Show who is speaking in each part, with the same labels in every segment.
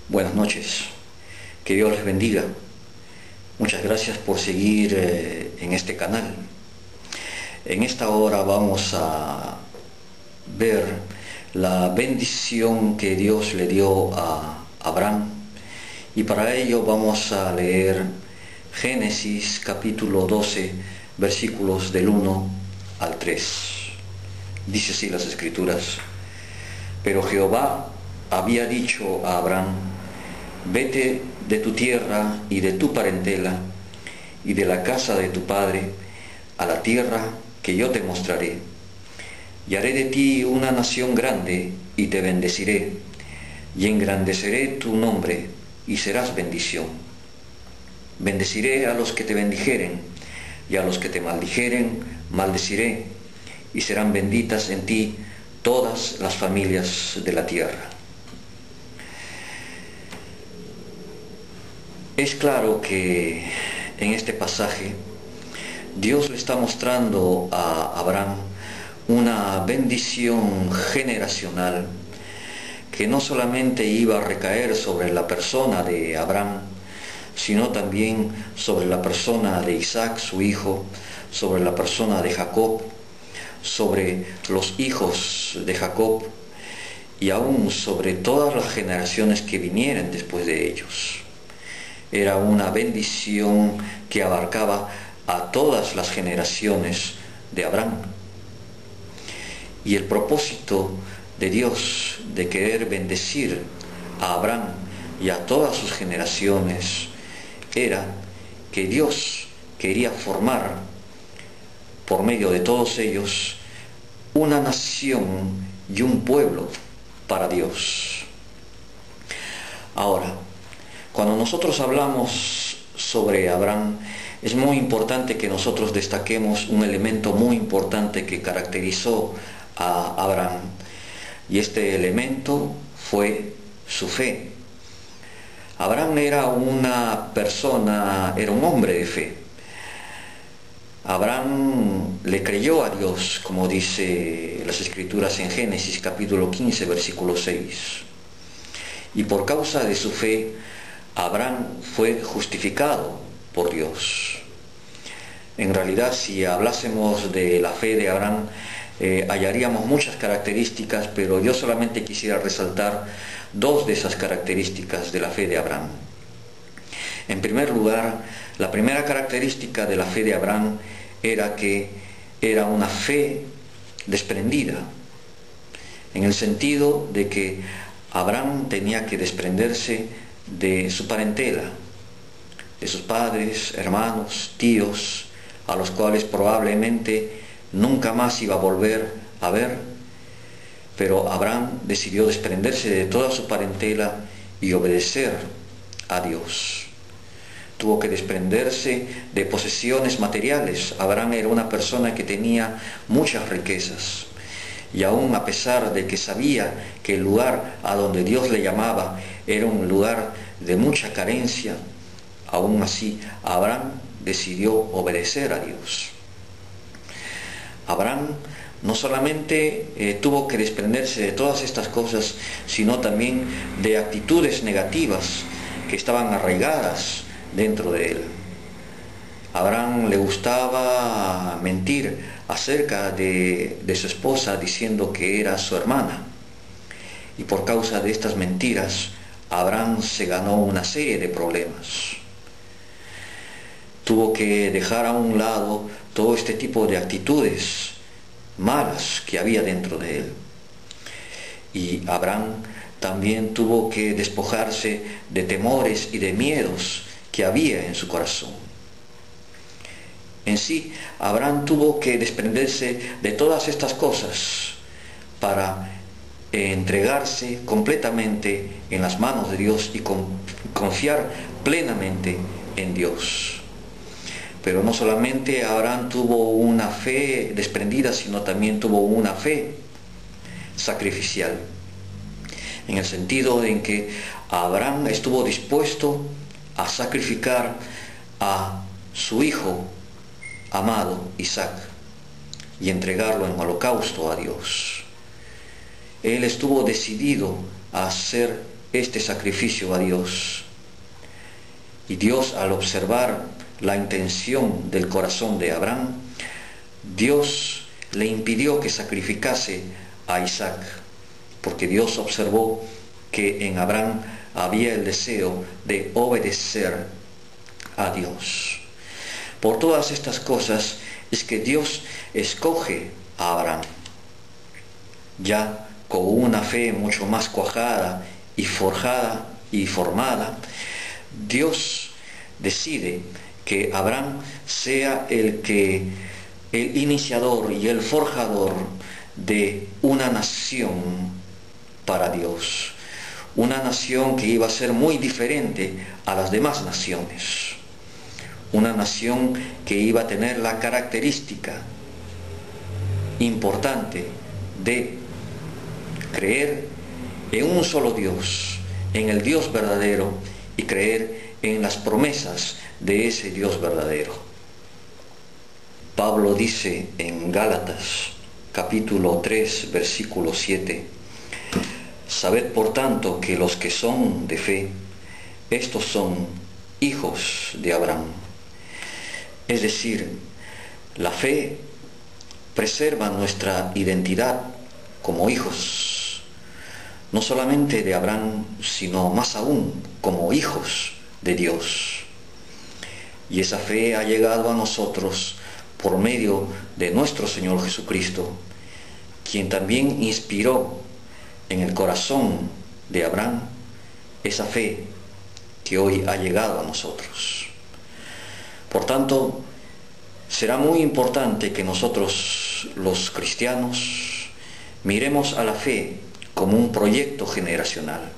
Speaker 1: Buenas noches, que Dios les bendiga. Muchas gracias por seguir en este canal. En esta hora vamos a ver la bendición que Dios le dio a Abraham, y para ello vamos a leer Génesis capítulo 12, versículos del 1 al 3. Dice así las Escrituras: Pero Jehová había dicho a Abraham: Vete de tu tierra y de tu parentela y de la casa de tu padre a la tierra que yo te mostraré, y haré de ti una nación grande, y te bendeciré, y engrandeceré tu nombre, y serás bendición. Bendeciré a los que te bendijeren, y a los que te maldijeren maldeciré, y serán benditas en ti todas las familias de la tierra. Es claro que en este pasaje Dios le está mostrando a Abraham una bendición generacional que no solamente iba a recaer sobre la persona de Abraham, sino también sobre la persona de Isaac, su hijo, sobre la persona de Jacob, sobre los hijos de Jacob, y aún sobre todas las generaciones que vinieran después de ellos. Era una bendición que abarcaba a todas las generaciones de Abraham. Y el propósito de Dios de querer bendecir a Abraham y a todas sus generaciones era que Dios quería formar, por medio de todos ellos, una nación y un pueblo para Dios. Ahora, cuando nosotros hablamos sobre Abraham, es muy importante que nosotros destaquemos un elemento muy importante que caracterizó a Abraham, y este elemento fue su fe. Abraham era una persona, era un hombre de fe. Abraham le creyó a Dios, como dice las Escrituras en Génesis capítulo 15, versículo 6. Y por causa de su fe, Abraham fue justificado por Dios. En realidad, si hablásemos de la fe de Abraham, hallaríamos muchas características, pero yo solamente quisiera resaltar dos de esas características de la fe de Abraham. En primer lugar, la primera característica de la fe de Abraham era que era una fe desprendida, en el sentido de que Abraham tenía que desprenderse de su parentela, de sus padres, hermanos, tíos, a los cuales probablemente nunca más iba a volver a ver. Pero Abraham decidió desprenderse de toda su parentela y obedecer a Dios. Tuvo que desprenderse de posesiones materiales. Abraham era una persona que tenía muchas riquezas, y aún a pesar de que sabía que el lugar a donde Dios le llamaba era un lugar de mucha carencia, aún así Abraham decidió obedecer a Dios. Abraham no solamente tuvo que desprenderse de todas estas cosas, sino también de actitudes negativas que estaban arraigadas dentro de él. A Abraham le gustaba mentir acerca de su esposa, diciendo que era su hermana. Y por causa de estas mentiras, Abraham se ganó una serie de problemas. Tuvo que dejar a un lado todo este tipo de actitudes malas que había dentro de él. Y Abraham también tuvo que despojarse de temores y de miedos que había en su corazón. En sí, Abraham tuvo que desprenderse de todas estas cosas para entregarse completamente en las manos de Dios y confiar plenamente en Dios. Pero no solamente Abraham tuvo una fe desprendida, sino también tuvo una fe sacrificial, en el sentido en que Abraham estuvo dispuesto a sacrificar a su hijo amado Isaac y entregarlo en holocausto a Dios. Él estuvo decidido a hacer este sacrificio a Dios. Y Dios, al observar la intención del corazón de Abraham, Dios le impidió que sacrificase a Isaac, porque Dios observó que en Abraham había el deseo de obedecer a Dios. Por todas estas cosas es que Dios escoge a Abraham, ya con una fe mucho más cuajada y forjada y formada. Dios decide que Abraham sea el iniciador y el forjador de una nación para Dios, una nación que iba a ser muy diferente a las demás naciones, una nación que iba a tener la característica importante de creer en un solo Dios, en el Dios verdadero, y creer en las promesas de ese Dios verdadero. Pablo dice en Gálatas capítulo 3 versículo 7: sabed por tanto que los que son de fe, estos son hijos de Abraham. Es decir, la fe preserva nuestra identidad como hijos, no solamente de Abraham, sino más aún como hijos de Dios. Y esa fe ha llegado a nosotros por medio de nuestro Señor Jesucristo, quien también inspiró en el corazón de Abraham esa fe que hoy ha llegado a nosotros. Por tanto, será muy importante que nosotros, los cristianos, miremos a la fe como un proyecto generacional,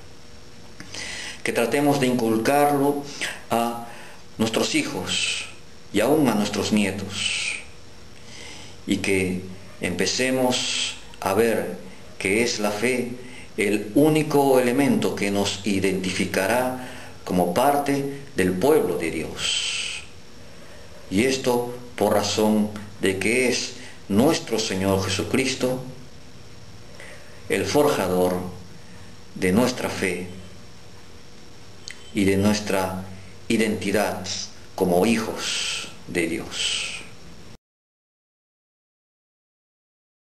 Speaker 1: que tratemos de inculcarlo a nuestros hijos y aún a nuestros nietos, y que empecemos a ver que es la fe el único elemento que nos identificará como parte del pueblo de Dios. Y esto por razón de que es nuestro Señor Jesucristo el forjador de nuestra fe y de nuestra identidad como hijos de Dios.